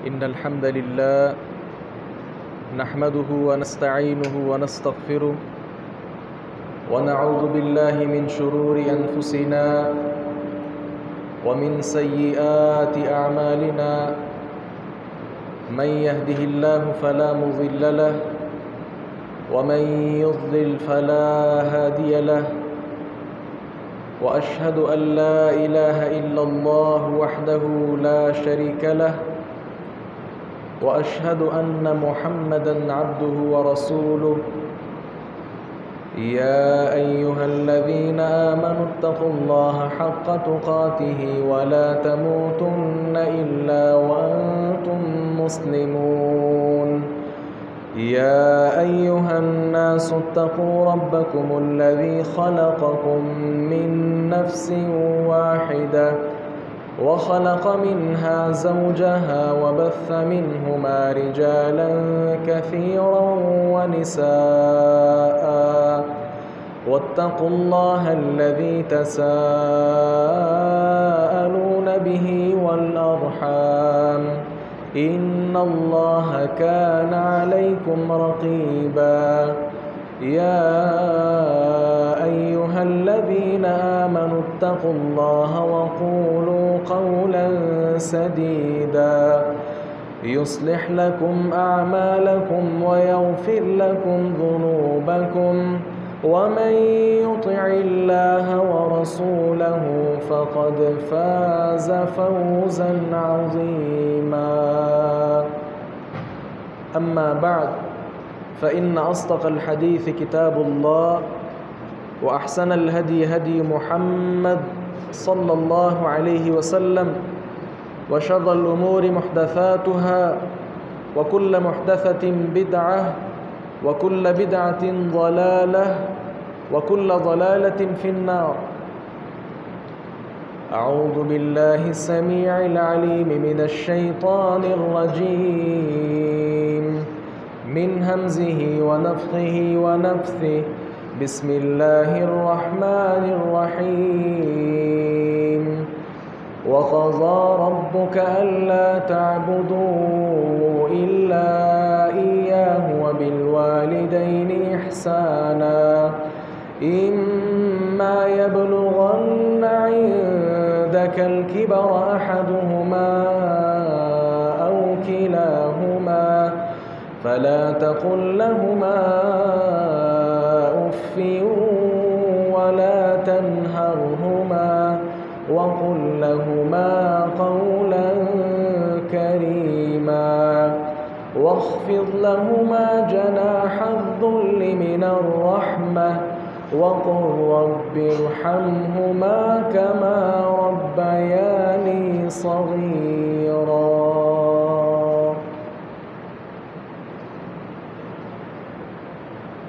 إن الحمد لله نحمده ونستعينه ونستغفره ونعوذ بالله من شرور أنفسنا ومن سيئات أعمالنا من يهده الله فلا مضل له ومن يضلل فلا هادي له وأشهد أن لا إله إلا الله وحده لا شريك له وأشهد أن محمدًا عبده ورسوله يا أيها الذين آمنوا اتقوا الله حق تقاته ولا تموتن إلا وأنتم مسلمون يا أيها الناس اتقوا ربكم الذي خلقكم من نفس واحدة وخلق منها زوجها وبث منهما رجالا كثيرا ونساء واتقوا الله الذي تساءلون به والأرحام إن الله كان عليكم رقيبا يا أيها الذين آمنوا اتقوا الله وقولوا قولا سديدا يصلح لكم أعمالكم ويغفر لكم ذنوبكم ومن يطع الله ورسوله فقد فاز فوزا عظيما أما بعد فإن أصدق الحديث كتاب الله وأحسن الهدي هدي محمد صلى الله عليه وسلم وشر الأمور محدثاتها وكل محدثة بدعة وكل بدعة ضلالة وكل ضلالة في النار. أعوذ بالله السميع العليم من الشيطان الرجيم من همزه ونفخه ونفثه بسم الله الرحمن الرحيم وقضى ربك ألا تعبدوا إلا إياه وبالوالدين إحسانا إما يبلغن عندك الكبر أحدهما أو كلاهما فلا تقل لهما أف ولا تنهرهما وقل لهما قولا كريما واخفض لهما جناح الذل من الرحمة وقل رب ارحمهما كما ربياني صغيرا.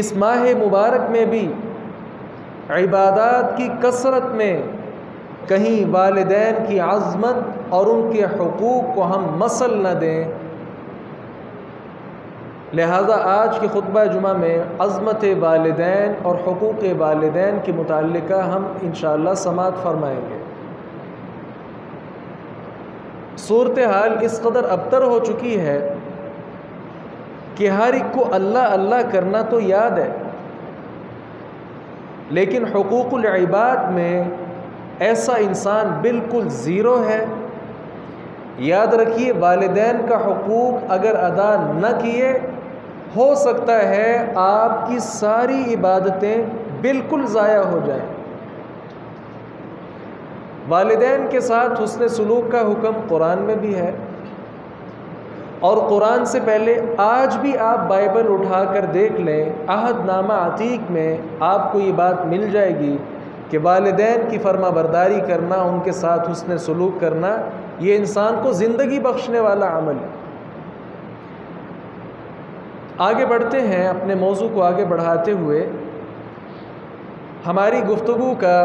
اس ماہ مبارک میں بھی عبادات کی کثرت میں کہیں والدین کی عظمت اور ان کے حقوق کو ہم مصل نہ دیں۔ لہذا آج کے خطبہ جمعہ میں عظمت والدین اور حقوق والدین کے متعلقہ ہم انشاءاللہ سماعت فرمائیں گے۔ صورتحال اس قدر ابتر ہو چکی ہے کہ ہر ایک کو اللہ اللہ کرنا تو یاد ہے، لیکن حقوق العباد میں ایسا انسان بالکل زیرو ہے۔ یاد رکھیے، والدین کا حقوق اگر ادا نہ کیے، ہو سکتا ہے آپ کی ساری عبادتیں بالکل ضائع ہو جائیں۔ والدین کے ساتھ حسن سلوک کا حکم قرآن میں بھی ہے، اور قرآن سے پہلے آج بھی آپ بائبل اٹھا کر دیکھ لیں، عہد نامہ عتیق میں آپ کو یہ بات مل جائے گی کہ والدین کی فرما برداری کرنا، ان کے ساتھ حسن سلوک کرنا، یہ انسان کو زندگی بخشنے والا عمل ہے۔ آگے بڑھتے ہیں، اپنے موضوع کو آگے بڑھاتے ہوئے ہماری گفتگو کا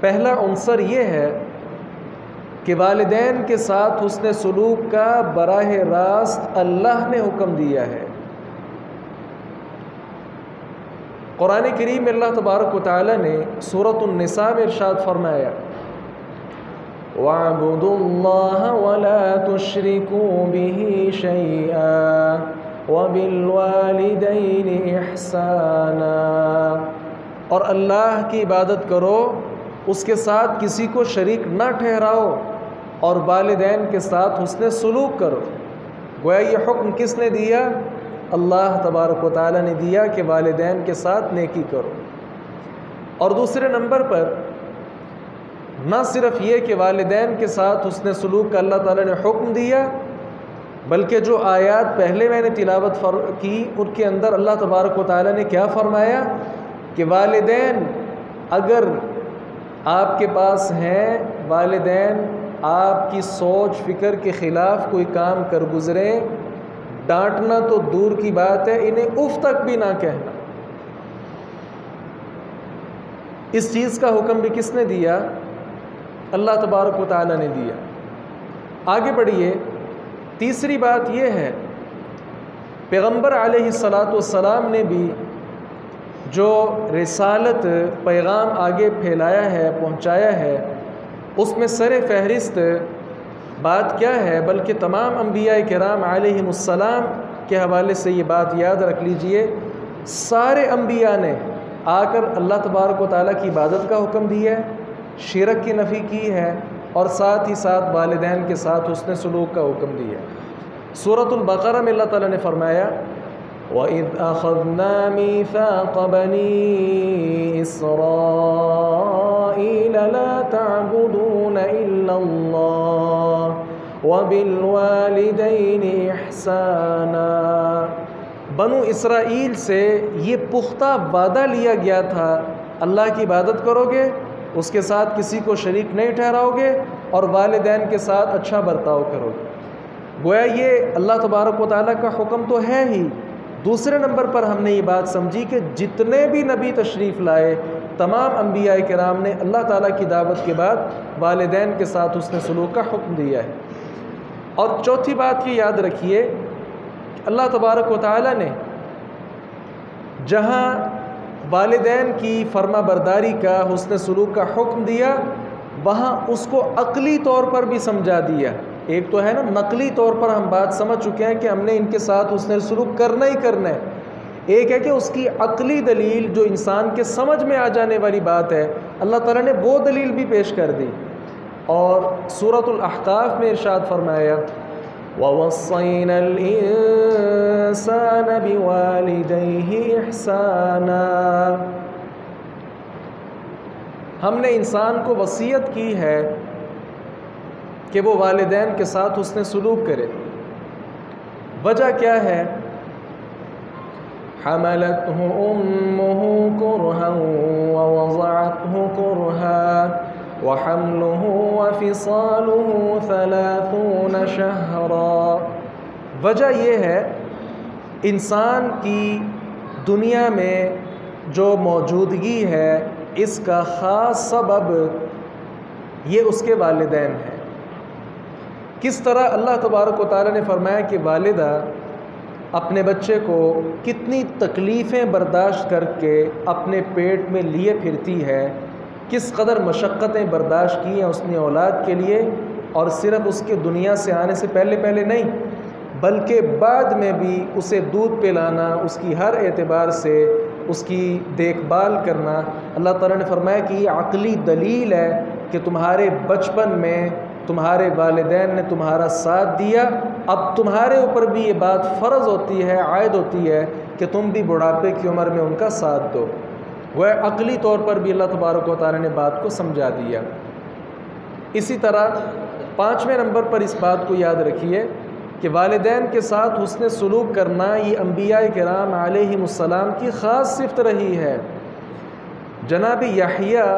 پہلا عنصر یہ ہے کہ والدین کے ساتھ حسن سلوک کا براہ راست اللہ نے حکم دیا ہے۔ قرآن کریم میں اللہ تبارک و تعالی نے سورۃ النساء میں ارشاد فرمایا، وَاعْبُدُوا اللَّهَ وَلَا تُشْرِكُوا بِهِ شَيْئًا وَبِالْوَالِدَيْنِ إِحْسَانًا، اور اللہ کی عبادت کرو، اس کے ساتھ کسی کو شریک نہ ٹھہراؤ، اور والدین کے ساتھ حسن سلوک کرو۔ گویا یہ حکم کس نے دیا؟ اللہ تبارک و تعالی نے دیا کہ والدین کے ساتھ نیکی کرو۔ اور دوسرے نمبر پر نہ صرف یہ کہ والدین کے ساتھ حسن سلوک کا اللہ تعالی نے حکم دیا، بلکہ جو آیات پہلے میں نے تلاوت کی ان کے اندر اللہ تبارک و تعالی نے کیا فرمایا کہ والدین اگر آپ کے پاس ہیں، والدین آپ کی سوچ فکر کے خلاف کوئی کام کر گزریں، ڈانٹنا تو دور کی بات ہے، انہیں اف تک بھی نہ کہنا۔ اس چیز کا حکم بھی کس نے دیا؟ اللہ تبارک و تعالی نے دیا۔ آگے بڑھیے، تیسری بات یہ ہے، پیغمبر علیہ السلام نے بھی جو رسالت پیغام آگے پھیلایا ہے، پہنچایا ہے، اس میں سر فہرست بات کیا ہے؟ بلکہ تمام انبیاء کرام علیہم السلام کے حوالے سے یہ بات یاد رکھ لیجئے، سارے انبیاء نے آ کر اللہ تبارک و تعالیٰ کی عبادت کا حکم دیا ہے، شرک کی نفی کی ہے، اور ساتھ ہی ساتھ والدین کے ساتھ حسن سلوک کا حکم دیا ہے۔ سورۃ البقرہ میں اللہ تعالیٰ نے فرمایا، وَإِذْ أَخَذْنَا مِيثَاقَ بَنِي إِسْرَائِيلَ لَا تَعْبُدُونَ إِلَّا اللَّهَ وَبِالْوَالِدَيْنِ إِحْسَانًا۔ بنو اسرائیل سے یہ پختہ وعدہ لیا گیا تھا، اللہ کی عبادت کرو گے، اس کے ساتھ کسی کو شریک نہیں ٹھہراؤ گے، اور والدین کے ساتھ اچھا برتاؤ کرو گے۔ گویا یہ اللہ تبارک و تعالیٰ کا حکم تو ہے ہی۔ دوسرے نمبر پر ہم نے یہ بات سمجھی کہ جتنے بھی نبی تشریف لائے، تمام انبیاء کرام نے اللہ تعالیٰ کی دعوت کے بعد والدین کے ساتھ حسن سلوک کا حکم دیا ہے۔ اور چوتھی بات یہ یاد رکھیے، اللہ تبارک و تعالیٰ نے جہاں والدین کی فرما برداری کا، حسن سلوک کا حکم دیا، وہاں اس کو عقلی طور پر بھی سمجھا دیا۔ ایک تو ہے نا نقلی طور پر ہم بات سمجھ چکے ہیں کہ ہم نے ان کے ساتھ حسن سلوک کرنا ہی کرنا ہے، ایک ہے کہ اس کی عقلی دلیل جو انسان کے سمجھ میں آ جانے والی بات ہے، اللہ تعالیٰ نے وہ دلیل بھی پیش کر دی۔ اور سورۃ الاحقاف میں ارشاد فرمایا، وَوَصَّيْنَا الْإِنسَانَ بِوَالِدَيْهِ إِحْسَانًا، ہم نے انسان کو وصیت کی ہے کہ وہ والدین کے ساتھ حسن سلوک کرے۔ وجہ کیا ہے؟ حَمَلَتْهُ أُمُّهُ كُرْهًا وَوَضَعَتْهُ كُرْهًا وَحَمْلُهُ وَفِصَالُهُ 30 شَهْرًا۔ وجہ یہ ہے، انسان کی دنیا میں جو موجودگی ہے اس کا خاص سبب یہ اس کے والدین ہیں۔ کس طرح اللہ تبارک و تعالیٰ نے فرمایا کہ والدہ اپنے بچے کو کتنی تکلیفیں برداشت کر کے اپنے پیٹ میں لیے پھرتی ہے، کس قدر مشقتیں برداشت کی ہیں اس نے اولاد کے لیے، اور صرف اس کے دنیا سے آنے سے پہلے نہیں بلکہ بعد میں بھی اسے دودھ پلانا، اس کی ہر اعتبار سے اس کی دیکھ بھال کرنا۔ اللہ تعالیٰ نے فرمایا کہ یہ عقلی دلیل ہے کہ تمہارے بچپن میں تمہارے والدین نے تمہارا ساتھ دیا، اب تمہارے اوپر بھی یہ بات فرض ہوتی ہے، عائد ہوتی ہے کہ تم بھی بڑھاپے کی عمر میں ان کا ساتھ دو۔ وہ عقلی طور پر بھی اللہ تبارک و تعالیٰ نے بات کو سمجھا دیا۔ اسی طرح 5ویں نمبر پر اس بات کو یاد رکھیے کہ والدین کے ساتھ حسن سلوک کرنا یہ انبیاء کرام علیہم السلام کی خاص صفت رہی ہے۔ جناب یحییٰ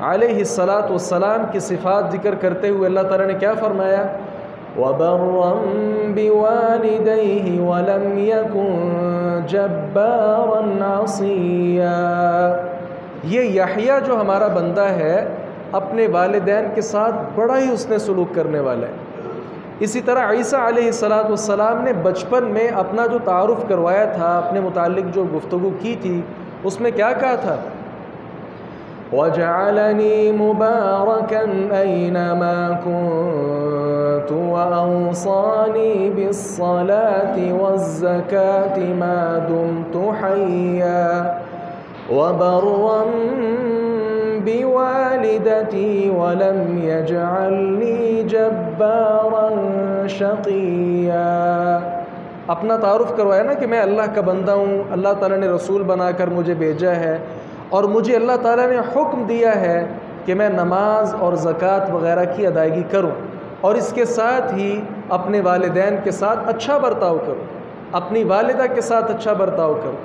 علیہ السلام کی صفات ذکر کرتے ہوئے اللہ تعالیٰ نے کیا فرمایا؟ وَبَرًّا بِوَالِدَيْهِ وَلَمْ يَكُنْ جَبَّارًا عَصِيًّا۔ یہ یحییٰ جو ہمارا بندہ ہے اپنے والدین کے ساتھ بڑا ہی حسن سلوک کرنے والا ہے۔ اسی طرح عیسیٰ علیہ السلام نے بچپن میں اپنا جو تعارف کروایا تھا، اپنے متعلق جو گفتگو کی تھی، اس میں کیا کہا تھا؟ وَجَعَلَنِي مُبَارَكًا أَيْنَمَا كُنتُ وَأَوْصَانِي بِالصَّلَاةِ وَالزَّكَاةِ مَا دُمْتُ حَيًّا وَبَرًّا بِوَالِدَتِي وَلَمْ يَجْعَلْنِي جَبَّارًا شَقِيًّا۔ اپنا تعارف کروایا نا کہ میں اللہ کا بندہ ہوں، اللہ تعالیٰ نے رسول بنا کر مجھے بھیجا ہے، اور مجھے اللہ تعالیٰ نے حکم دیا ہے کہ میں نماز اور زکوٰۃ وغیرہ کی ادائیگی کروں، اور اس کے ساتھ ہی اپنے والدین کے ساتھ اچھا برتاؤ کروں، اپنی والدہ کے ساتھ اچھا برتاؤ کروں۔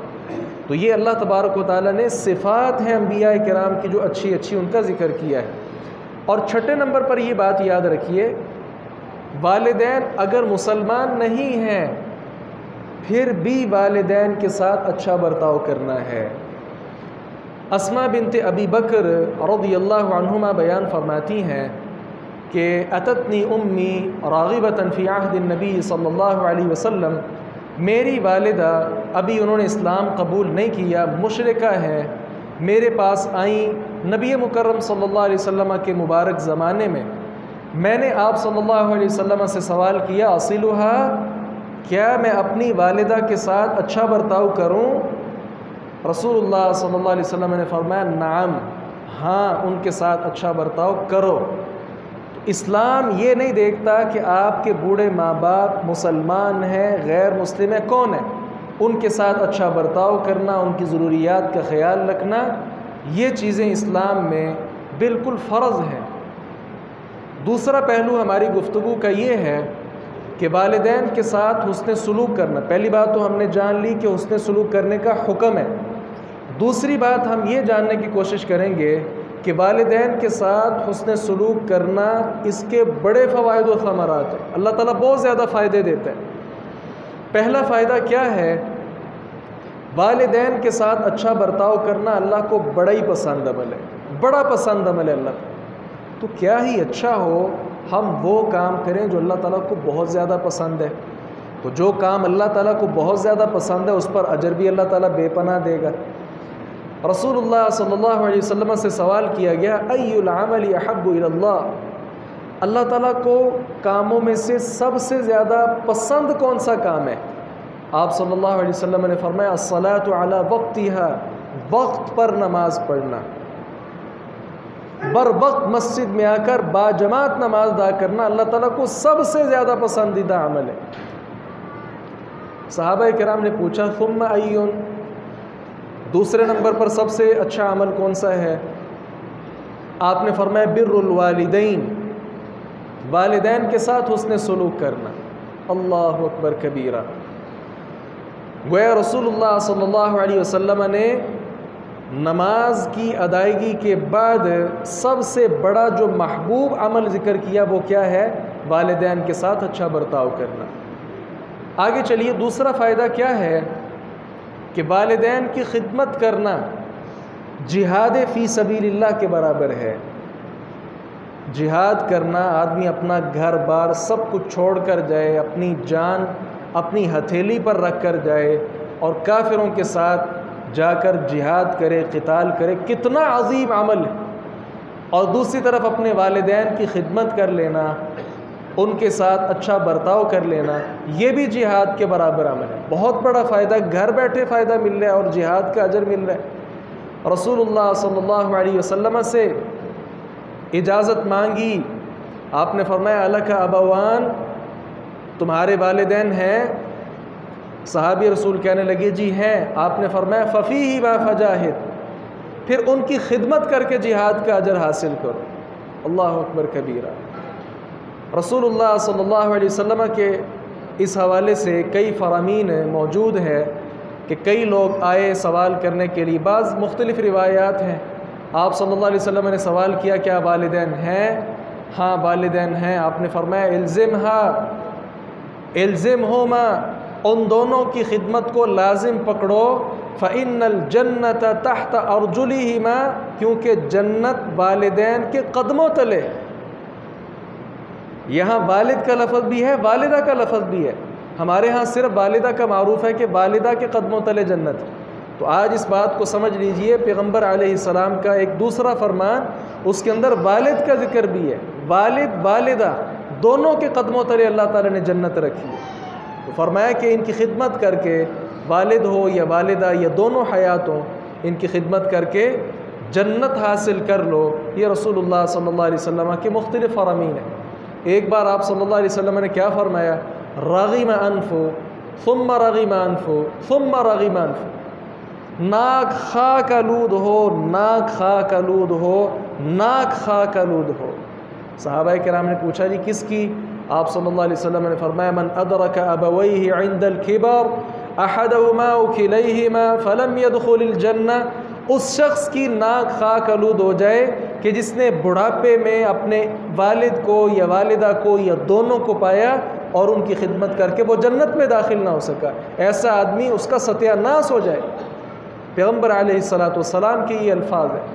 تو یہ اللہ تبارک و تعالیٰ نے صفات ہیں انبیاء کرام کی جو اچھی ان کا ذکر کیا ہے۔ اور 6 نمبر پر یہ بات یاد رکھیے، والدین اگر مسلمان نہیں ہیں پھر بھی والدین کے ساتھ اچھا برتاؤ کرنا ہے۔ اسماء بنت ابی بکر رضی اللہ عنہما بیان فرماتی ہیں کہ اتتنی امی راغبۃ فی عہد النبی صلی اللہ علیہ وسلم، میری والدہ ابھی انہوں نے اسلام قبول نہیں کیا، مشرکہ ہیں، میرے پاس آئیں نبی مکرم صلی اللہ علیہ وسلم کے مبارک زمانے میں۔ میں نے آپ صلی اللہ علیہ وسلم سے سوال کیا، اصلھا، کیا میں اپنی والدہ کے ساتھ اچھا برتاؤ کروں؟ رسول اللہ صلی اللہ علیہ وسلم نے فرمایا نعم، ہاں ان کے ساتھ اچھا برتاؤ کرو۔ اسلام یہ نہیں دیکھتا کہ آپ کے بوڑھے ماں باپ مسلمان ہیں غیر مسلم ہیں، کون ہیں، ان کے ساتھ اچھا برتاؤ کرنا، ان کی ضروریات کا خیال رکھنا، یہ چیزیں اسلام میں بالکل فرض ہیں۔ دوسرا پہلو ہماری گفتگو کا یہ ہے کہ والدین کے ساتھ حسن سلوک کرنا، پہلی بات تو ہم نے جان لی کہ حسن سلوک کرنے کا حکم ہے۔ دوسری بات ہم یہ جاننے کی کوشش کریں گے کہ والدین کے ساتھ حسن سلوک کرنا اس کے بڑے فوائد و ثمرات ہیں، اللہ تعالیٰ بہت زیادہ فائدے دیتا ہے۔ پہلا فائدہ کیا ہے؟ والدین کے ساتھ اچھا برتاؤ کرنا اللہ کو بڑا ہی پسند عمل ہے، بڑا پسند عمل ہے اللہ کو۔ تو کیا ہی اچھا ہو ہم وہ کام کریں جو اللہ تعالیٰ کو بہت زیادہ پسند ہے۔ تو جو کام اللہ تعالیٰ کو بہت زیادہ پسند ہے اس پر اجر بھی اللہ تعالیٰ بے پناہ دے گا۔ رسول اللہ صلی اللہ علیہ وسلم سے سوال کیا گیا، ای العمل احب الی اللہ، اللہ تعالیٰ کو کاموں میں سے سب سے زیادہ پسند کون سا کام ہے؟ آپ صلی اللہ علیہ وسلم نے فرمایا الصلاۃ علی وقتها، وقت پر نماز پڑھنا، بر وقت مسجد میں آ کر با جماعت نماز ادا کرنا اللہ تعالیٰ کو سب سے زیادہ پسندیدہ عمل ہے۔ صحابہ کرام نے پوچھا ثم ایون، دوسرے نمبر پر سب سے اچھا عمل کون سا ہے؟ آپ نے فرمایا بر الوالدین، والدین کے ساتھ حسن سلوک کرنا۔ اللہ اکبر کبیرہ۔ گویا رسول اللہ صلی اللہ علیہ وسلم نے نماز کی ادائیگی کے بعد سب سے بڑا جو محبوب عمل ذکر کیا وہ کیا ہے؟ والدین کے ساتھ اچھا برتاؤ کرنا۔ آگے چلیے، دوسرا فائدہ کیا ہے کہ والدین کی خدمت کرنا جہاد فی سبیل اللہ کے برابر ہے۔ جہاد کرنا، آدمی اپنا گھر بار سب کچھ چھوڑ کر جائے، اپنی جان اپنی ہتھیلی پر رکھ کر جائے اور کافروں کے ساتھ جا کر جہاد کرے، قتال کرے، کتنا عظیم عمل ہے۔ اور دوسری طرف اپنے والدین کی خدمت کر لینا، ان کے ساتھ اچھا برتاؤ کر لینا، یہ بھی جہاد کے برابر عمل ہے۔ بہت بڑا فائدہ، گھر بیٹھے فائدہ مل رہا ہے اور جہاد کا اجر مل رہا ہے۔ رسول اللہ صلی اللہ علیہ وسلم سے اجازت مانگی، آپ نے فرمایا الک ابوان، تمہارے والدین ہیں؟ صحابی رسول کہنے لگے جی ہیں۔ آپ نے فرمایا ففیہ ما فجاہد، پھر ان کی خدمت کر کے جہاد کا اجر حاصل کرو۔ اللہ اکبر کبیرہ۔ رسول اللہ صلی اللہ علیہ وسلم کے اس حوالے سے کئی فرامین موجود ہے کہ کئی لوگ آئے سوال کرنے کے لیے، بعض مختلف روایات ہیں۔ آپ صلی اللہ علیہ وسلم نے سوال کیا کیا والدین ہیں؟ ہاں والدین ہیں۔ آپ نے فرمایا الزمھا، الزمھما، ان دونوں کی خدمت کو لازم پکڑو، فإن الجنۃ تحت ارجلہما، کیونکہ جنت والدین کے قدموں تلے۔ یہاں والد کا لفظ بھی ہے، والدہ کا لفظ بھی ہے۔ ہمارے ہاں صرف والدہ کا معروف ہے کہ والدہ کے قدموں تلے جنت۔ تو آج اس بات کو سمجھ لیجئے، پیغمبر علیہ السلام کا ایک دوسرا فرمان، اس کے اندر والد کا ذکر بھی ہے۔ والد والدہ دونوں کے قدموں تلے اللہ تعالیٰ نے جنت رکھی ہے۔ تو فرمایا کہ ان کی خدمت کر کے، والد ہو یا والدہ یا دونوں حیات ہوں، ان کی خدمت کر کے جنت حاصل کر لو۔ یہ رسول اللہ صلی اللہ علیہ وسلم کے مختلف فرامین ہیں۔ ایک بار آپ صلی اللہ علیہ وسلم نے کیا فرمایا؟ رغم انفو ثم رغم انفو ثم رغم انفو، ناک خاک آلود ہو، ناک خاک آلود ہو، ناک خاک آلود ہو۔ صحابہ کرام نے پوچھا جی کس کی؟ آپ صلی اللہ علیہ وسلم نے فرمایا من ادرک ابویہ عند الکبر احدہما او کلیہما فلم يدخل الجنہ، اس شخص کی ناک خاک آلود ہو جائے کہ جس نے بڑھاپے میں اپنے والد کو یا والدہ کو یا دونوں کو پایا اور ان کی خدمت کر کے وہ جنت میں داخل نہ ہو سکا، ایسا آدمی اس کا ستیہ ناس ہو جائے۔ پیغمبر علیہ السلام کے یہ الفاظ ہیں۔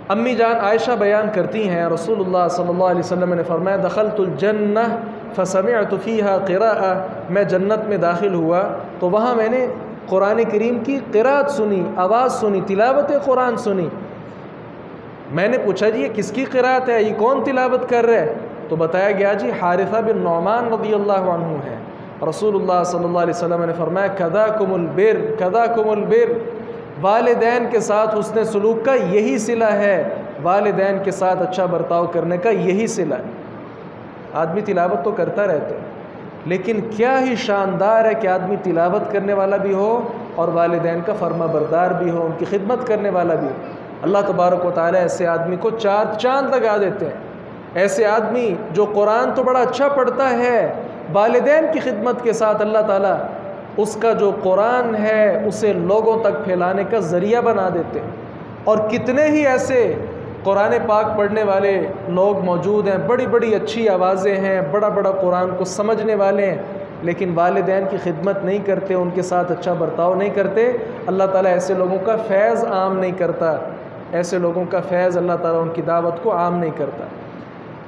امی جان عائشہ بیان کرتی ہیں رسول اللہ صلی اللہ علیہ وسلم نے فرمایا دخلت الجنہ فسمعت فیہا قراءہ، میں جنت میں داخل ہوا تو وہاں میں نے قرآن کریم کی قراءت سنی، آواز سنی، تلاوت قرآن سنی۔ میں نے پوچھا جی یہ کس کی قراءت ہے، یہ کون تلاوت کر رہے؟ تو بتایا گیا جی حارثہ بن نعمان رضی اللہ عنہ ہے۔ رسول اللہ صلی اللہ علیہ وسلم نے فرمایا کذاکم البر، کذاکم البر، والدین کے ساتھ حسن سلوک کا یہی صلہ ہے، والدین کے ساتھ اچھا برتاؤ کرنے کا یہی صلہ ہے۔ آدمی تلاوت تو کرتا رہتا ہے، لیکن کیا ہی شاندار ہے کہ آدمی تلاوت کرنے والا بھی ہو اور والدین کا فرما بردار بھی ہو، ان کی خدمت کرنے والا بھی ہو۔ اللہ تبارک و تعالیٰ ایسے آدمی کو چار چاند لگا دیتے ہیں۔ ایسے آدمی جو قرآن تو بڑا اچھا پڑھتا ہے، والدین کی خدمت کے ساتھ اللہ تعالیٰ اس کا جو قرآن ہے اسے لوگوں تک پھیلانے کا ذریعہ بنا دیتے ہیں۔ اور کتنے ہی ایسے قرآن پاک پڑھنے والے لوگ موجود ہیں، بڑی بڑی اچھی آوازیں ہیں، بڑا بڑا قرآن کو سمجھنے والے ہیں، لیکن والدین کی خدمت نہیں کرتے، ان کے ساتھ اچھا برتاؤ نہیں کرتے۔ اللہ تعالیٰ ایسے لوگوں کا فیض عام نہیں کرتا، ایسے لوگوں کا فیض اللہ تعالیٰ ان کی دعوت کو عام نہیں کرتا۔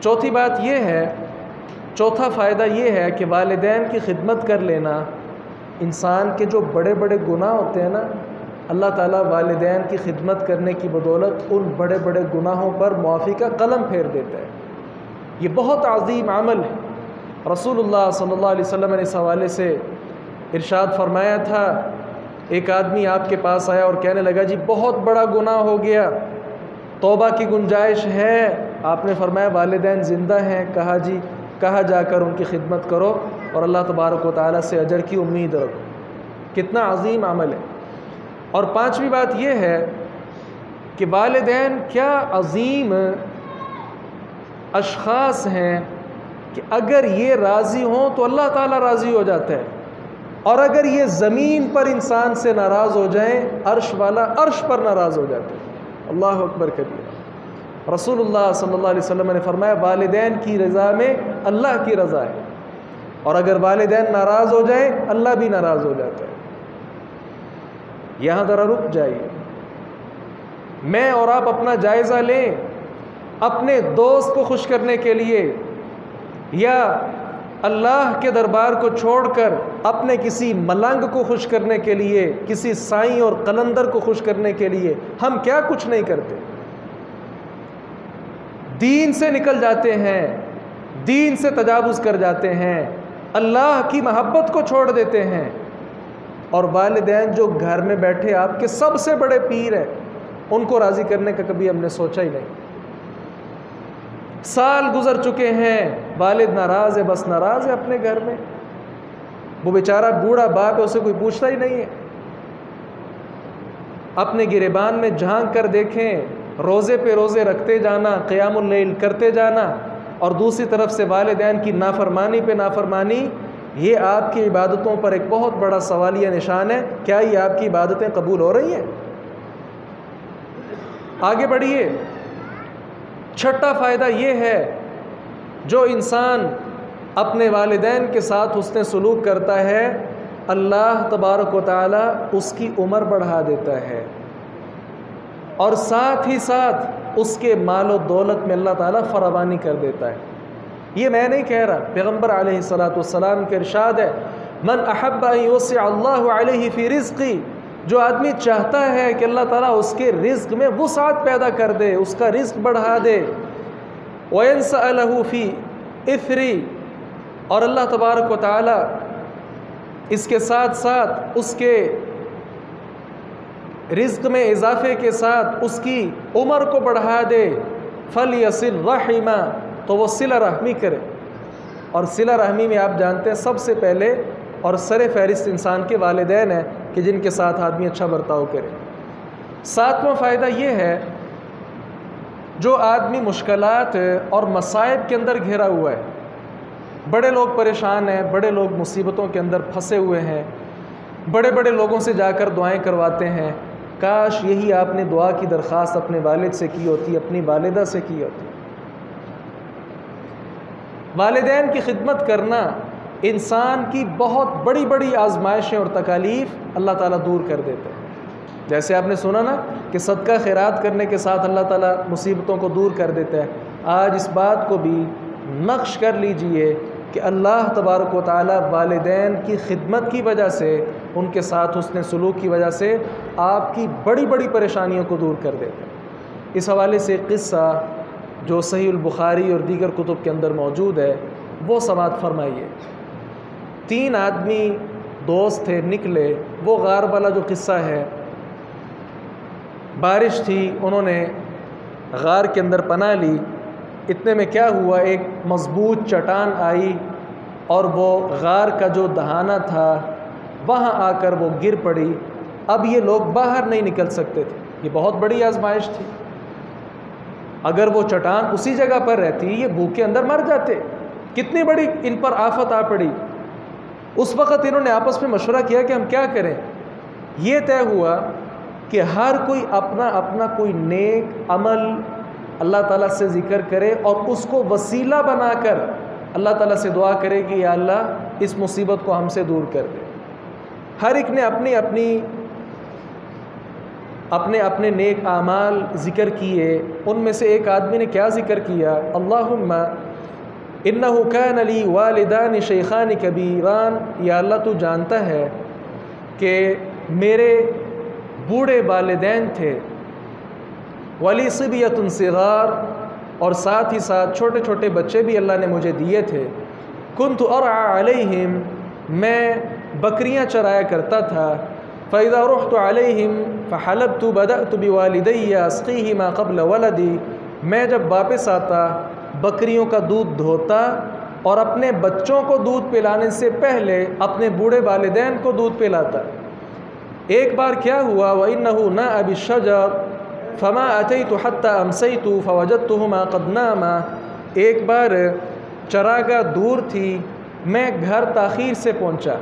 چوتھی بات یہ ہے، چوتھا فائدہ یہ ہے کہ والدین کی خدمت کر لینا، انسان کے جو بڑے بڑے گناہ ہوتے ہیں نا، اللہ تعالیٰ والدین کی خدمت کرنے کی بدولت ان بڑے بڑے گناہوں پر معافی کا قلم پھیر دیتا ہے۔ یہ بہت عظیم عمل ہے۔ رسول اللہ صلی اللہ علیہ وسلم نے اس حوالے سے ارشاد فرمایا تھا، ایک آدمی آپ کے پاس آیا اور کہنے لگا جی بہت بڑا گناہ ہو گیا، توبہ کی گنجائش ہے؟ آپ نے فرمایا والدین زندہ ہیں؟ کہا جی، کہا جا کر ان کی خدمت کرو اور اللہ تبارک و تعالیٰ سے اجر کی امید رکھو۔ کتنا عظیم عمل ہے۔ اور پانچویں بات یہ ہے کہ والدین کیا عظیم اشخاص ہیں کہ اگر یہ راضی ہوں تو اللہ تعالیٰ راضی ہو جاتا ہے، اور اگر یہ زمین پر انسان سے ناراض ہو جائیں، عرش والا عرش پر ناراض ہو جاتا ہے۔ اللہ اکبر کبیرہ۔ رسول اللہ صلی اللہ علیہ وسلم نے فرمایا والدین کی رضا میں اللہ کی رضا ہے، اور اگر والدین ناراض ہو جائیں اللہ بھی ناراض ہو جاتا ہے۔ یہاں ذرا رک جائیے، میں اور آپ اپنا جائزہ لیں، اپنے دوست کو خوش کرنے کے لیے یا اللہ کے دربار کو چھوڑ کر اپنے کسی ملنگ کو خوش کرنے کے لیے، کسی سائیں اور قلندر کو خوش کرنے کے لیے ہم کیا کچھ نہیں کرتے، دین سے نکل جاتے ہیں، دین سے تجاوز کر جاتے ہیں، اللہ کی محبت کو چھوڑ دیتے ہیں، اور والدین جو گھر میں بیٹھے آپ کے سب سے بڑے پیر ہیں، ان کو راضی کرنے کا کبھی ہم نے سوچا ہی نہیں۔ سال گزر چکے ہیں، والد ناراض ہے، بس ناراض ہے اپنے گھر میں، وہ بیچارہ بوڑھا باپ ہے، اسے کوئی پوچھتا ہی نہیں ہے۔ اپنے گریبان میں جھانک کر دیکھیں، روزے پہ روزے رکھتے جانا، قیام اللیل کرتے جانا، اور دوسری طرف سے والدین کی نافرمانی پہ نافرمانی، یہ آپ کی عبادتوں پر ایک بہت بڑا سوالیہ نشان ہے۔ کیا یہ آپ کی عبادتیں قبول ہو رہی ہیں؟ آگے بڑھیے۔ چھٹا فائدہ یہ ہے، جو انسان اپنے والدین کے ساتھ حسن سلوک کرتا ہے، اللہ تبارک و تعالی اس کی عمر بڑھا دیتا ہے، اور ساتھ ہی ساتھ اس کے مال و دولت میں اللہ تعالیٰ فراوانی کر دیتا ہے۔ یہ میں نہیں کہہ رہا، پیغمبر علیہ السلام کے ارشاد ہے، من احب ان یوسع اللہ علیہ فی رزقی، جو آدمی چاہتا ہے کہ اللہ تعالیٰ اس کے رزق میں وسعت پیدا کر دے، اس کا رزق بڑھا دے، وَيَنْسَأَ لَهُ فِي اِثْرِ، اور اللہ تبارک و تعالیٰ اس کے ساتھ ساتھ اس کے رزق میں اضافے کے ساتھ اس کی عمر کو بڑھا دے، فَلْيَصِلْ رَحِمًا، تو وہ صلہ رحمی کرے۔ اور صلہ رحمی میں آپ جانتے ہیں سب سے پہلے اور سر فہرست انسان کے والدین ہیں کہ جن کے ساتھ آدمی اچھا برتاؤ کرے۔ ساتواں فائدہ یہ ہے، جو آدمی مشکلات اور مصائب کے اندر گھرا ہوا ہے، بڑے لوگ پریشان ہیں، بڑے لوگ مصیبتوں کے اندر پھنسے ہوئے ہیں، بڑے بڑے لوگوں سے جا کر دعائیں کرواتے ہیں، کاش یہی آپ نے دعا کی درخواست اپنے والد سے کی ہوتی، اپنی والدہ سے کی ہوتی۔ والدین کی خدمت کرنا انسان کی بہت بڑی بڑی آزمائشیں اور تکالیف اللہ تعالیٰ دور کر دیتے ہیں۔ جیسے آپ نے سنا نا کہ صدقہ خیرات کرنے کے ساتھ اللہ تعالیٰ مصیبتوں کو دور کر دیتا ہے، آج اس بات کو بھی نقش کر لیجئے کہ اللہ تبارک و تعالیٰ والدین کی خدمت کی وجہ سے، ان کے ساتھ حسن سلوک کی وجہ سے آپ کی بڑی بڑی پریشانیوں کو دور کر دیتے ہیں۔ اس حوالے سے ایک قصہ جو صحیح البخاری اور دیگر کتب کے اندر موجود ہے، وہ سماعت فرمائیے۔ 3 آدمی دوست تھے، نکلے، وہ غار والا جو قصہ ہے، بارش تھی، انہوں نے غار کے اندر پناہ لی، اتنے میں کیا ہوا، ایک مضبوط چٹان آئی اور وہ غار کا جو دہانہ تھا وہاں آ کر وہ گر پڑی۔ اب یہ لوگ باہر نہیں نکل سکتے تھے، یہ بہت بڑی آزمائش تھی، اگر وہ چٹان اسی جگہ پر رہتی یہ بھوکے اندر مر جاتے، کتنی بڑی ان پر آفت آ پڑی۔ اس وقت انہوں نے آپس میں مشورہ کیا کہ ہم کیا کریں۔ یہ طے ہوا کہ ہر کوئی اپنا اپنا کوئی نیک عمل اللہ تعالیٰ سے ذکر کرے اور اس کو وسیلہ بنا کر اللہ تعالیٰ سے دعا کرے کہ یا اللہ اس مصیبت کو ہم سے دور کر دے۔ ہر ایک نے اپنے نیک اعمال ذکر کیے۔ ان میں سے ایک آدمی نے کیا ذکر کیا، اللہم انہ کان لی والدان شیخان کبیران، یا اللہ تو جانتا ہے کہ میرے بوڑھے والدین تھے، ولی صبیۃ صغار، اور ساتھ ہی ساتھ چھوٹے چھوٹے بچے بھی اللہ نے مجھے دیے تھے، کنت ارعى علیہم، میں بکریاں چرایا کرتا تھا، فاذا رحت علیہم فحلبت بدأت بوالدی اسقیہما قبل ولدی، میں جب واپس آتا بکریوں کا دودھ دھوتا اور اپنے بچوں کو دودھ پلانے سے پہلے اپنے بوڑھے والدین کو دودھ پلاتا۔ ایک بار کیا ہوا، وَإِنَّهُ نَاءَ بِالشَّجَرِ فَمَا أَتَيْتُ حَتَّى أَمْسَيْتُ فَوَجَدْتُهُمَا قَدْ نَامَا، ایک بار چراگاہ دور تھی، میں گھر تاخیر سے پہنچا،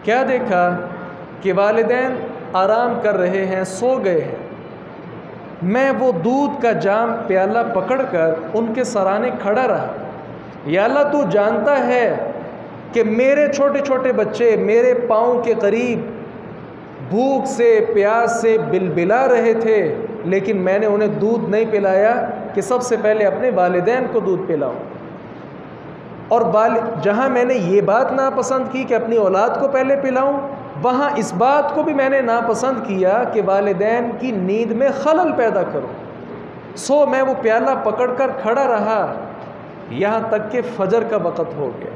کیا دیکھا کہ والدین آرام کر رہے ہیں، سو گئے ہیں۔ میں وہ دودھ کا جام پیالہ پکڑ کر ان کے سرانے کھڑا رہا، یا اللہ تو جانتا ہے کہ میرے چھوٹے چھوٹے بچے میرے پاؤں کے قریب بھوک سے پیاس سے بلبلا رہے تھے، لیکن میں نے انہیں دودھ نہیں پلایا کہ سب سے پہلے اپنے والدین کو دودھ پلاؤں۔ اور جہاں میں نے یہ بات ناپسند کی کہ اپنی اولاد کو پہلے پلاؤں، وہاں اس بات کو بھی میں نے ناپسند کیا کہ والدین کی نیند میں خلل پیدا کروں۔ سو میں وہ پیالہ پکڑ کر کھڑا رہا یہاں تک کہ فجر کا وقت ہو گیا،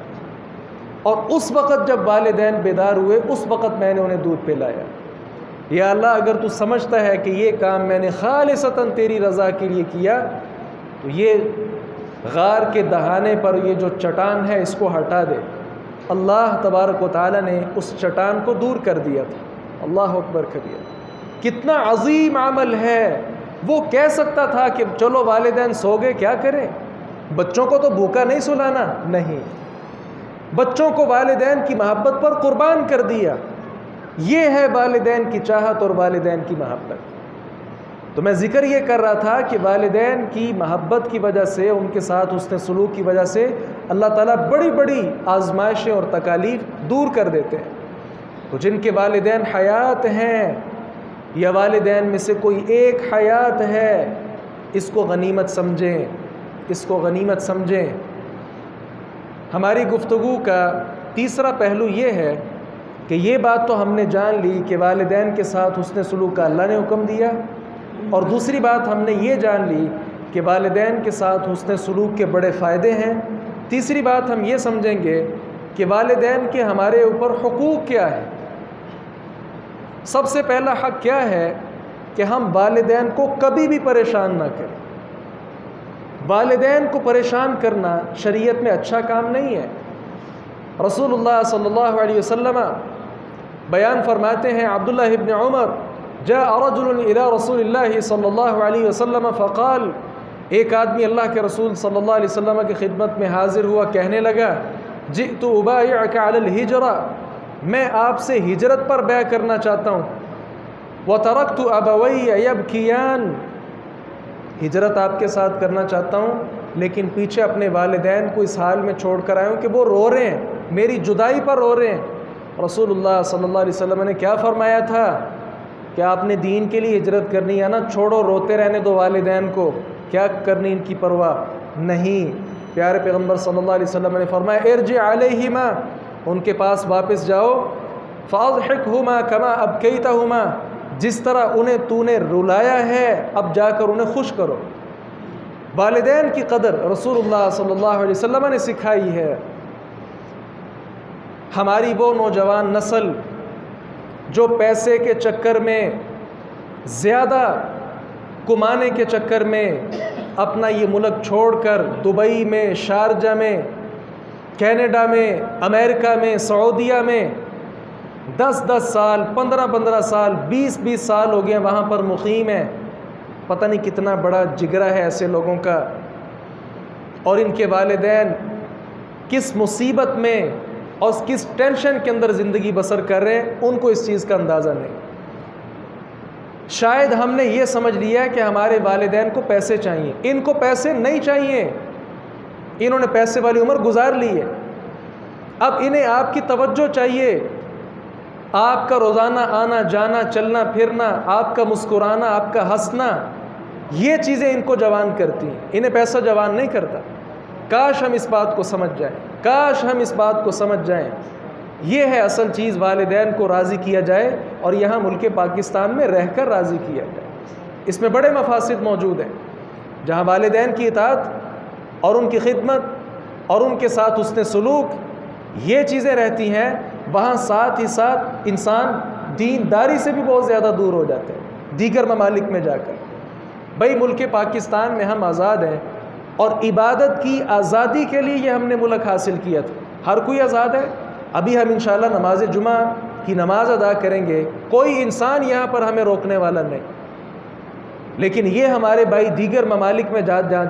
اور اس وقت جب والدین بیدار ہوئے اس وقت میں نے انہیں دودھ پلایا۔ یا اللہ، اگر تو سمجھتا ہے کہ یہ کام میں نے خالصتاً تیری رضا کے لیے کیا تو یہ غار کے دہانے پر یہ جو چٹان ہے اس کو ہٹا دے۔ اللہ تبارک و تعالیٰ نے اس چٹان کو دور کر دیا تھا۔ اللہ اکبر کبیر، کتنا عظیم عمل ہے۔ وہ کہہ سکتا تھا کہ چلو والدین سو گئے، کیا کریں، بچوں کو تو بھوکا نہیں سلانا، نہیں، بچوں کو والدین کی محبت پر قربان کر دیا۔ یہ ہے والدین کی چاہت اور والدین کی محبت۔ تو میں ذکر یہ کر رہا تھا کہ والدین کی محبت کی وجہ سے، ان کے ساتھ حسن سلوک کی وجہ سے اللہ تعالیٰ بڑی بڑی آزمائشیں اور تکالیف دور کر دیتے ہیں۔ تو جن کے والدین حیات ہیں یا والدین میں سے کوئی ایک حیات ہے، اس کو غنیمت سمجھیں، اس کو غنیمت سمجھیں۔ ہماری گفتگو کا تیسرا پہلو یہ ہے کہ یہ بات تو ہم نے جان لی کہ والدین کے ساتھ حسن سلوک کا اللہ نے حکم دیا، اور دوسری بات ہم نے یہ جان لی کہ والدین کے ساتھ حسن سلوک کے بڑے فائدے ہیں۔ تیسری بات ہم یہ سمجھیں گے کہ والدین کے ہمارے اوپر حقوق کیا ہے۔ سب سے پہلا حق کیا ہے کہ ہم والدین کو کبھی بھی پریشان نہ کریں۔ والدین کو پریشان کرنا شریعت میں اچھا کام نہیں ہے۔ رسول اللہ صلی اللہ علیہ وسلم بیان فرماتے ہیں، عبداللہ ابن عمر، جاء رجل الى رسول اللہ صلی اللہ علیہ وسلم فقال، ایک آدمی اللہ کے رسول صلی اللہ علیہ وسلم کی خدمت میں حاضر ہوا، کہنے لگا، جئت ابایعک علی الہجرہ، میں آپ سے ہجرت پر بیع کرنا چاہتا ہوں، وترکت ابوی یبکیان، ہجرت آپ کے ساتھ کرنا چاہتا ہوں لیکن پیچھے اپنے والدین کو اس حال میں چھوڑ کر آیا ہوں کہ وہ رو رہے ہیں، میری جدائی پر رو رہے ہیں۔ رسول اللہ صلی اللہ علیہ وسلم نے کیا فرمایا تھا کہ آپ نے دین کے لیے ہجرت کرنی ہے نا، چھوڑو، روتے رہنے دو والدین کو، کیا کرنی ان کی پرواہ نہیں۔ پیارے پیغمبر صلی اللہ علیہ وسلم نے فرمایا، ارجع علیہما، ان کے پاس واپس جاؤ، فاضحکہما کما ابکیتہما، جس طرح انہیں تو نے رلایا ہے اب جا کر انہیں خوش کرو۔ والدین کی قدر رسول اللہ صلی اللہ علیہ وسلم نے سکھائی ہے۔ ہماری وہ نوجوان نسل جو پیسے کے چکر میں، زیادہ کمانے کے چکر میں اپنا یہ ملک چھوڑ کر دبئی میں، شارجہ میں، کینیڈا میں، امریکہ میں، سعودیہ میں 10 سال، 15 سال، 20 سال ہو گئے وہاں پر مقیم ہیں۔ پتہ نہیں کتنا بڑا جگرا ہے ایسے لوگوں کا، اور ان کے والدین کس مصیبت میں اور کس ٹینشن کے اندر زندگی بسر کر رہے ہیں، ان کو اس چیز کا اندازہ نہیں۔ شاید ہم نے یہ سمجھ لیا کہ ہمارے والدین کو پیسے چاہیے، ان کو پیسے نہیں چاہیے، انہوں نے پیسے والی عمر گزار لی ہے، اب انہیں آپ کی توجہ چاہیے، آپ کا روزانہ آنا جانا، چلنا پھرنا، آپ کا مسکرانا، آپ کا ہنسنا، یہ چیزیں ان کو جوان کرتی ہیں، انہیں پیسہ جوان نہیں کرتا۔ کاش ہم اس بات کو سمجھ جائیں، کاش ہم اس بات کو سمجھ جائیں۔ یہ ہے اصل چیز، والدین کو راضی کیا جائے اور یہاں ملک پاکستان میں رہ کر راضی کیا جائے۔ اس میں بڑے مفاسد موجود ہیں۔ جہاں والدین کی اطاعت اور ان کی خدمت اور ان کے ساتھ حسن سلوک یہ چیزیں رہتی ہیں، وہاں ساتھ ہی ساتھ انسان دینداری سے بھی بہت زیادہ دور ہو جاتے ہیں دیگر ممالک میں جا کر۔ بھئی ملک پاکستان میں ہم آزاد ہیں، اور عبادت کی آزادی کے لیے یہ ہم نے ملک حاصل کیا تھا۔ ہر کوئی آزاد ہے۔ ابھی ہم انشاءاللہ نماز جمعہ کی نماز ادا کریں گے، کوئی انسان یہاں پر ہمیں روکنے والا نہیں، لیکن یہ ہمارے بھائی دیگر ممالک میں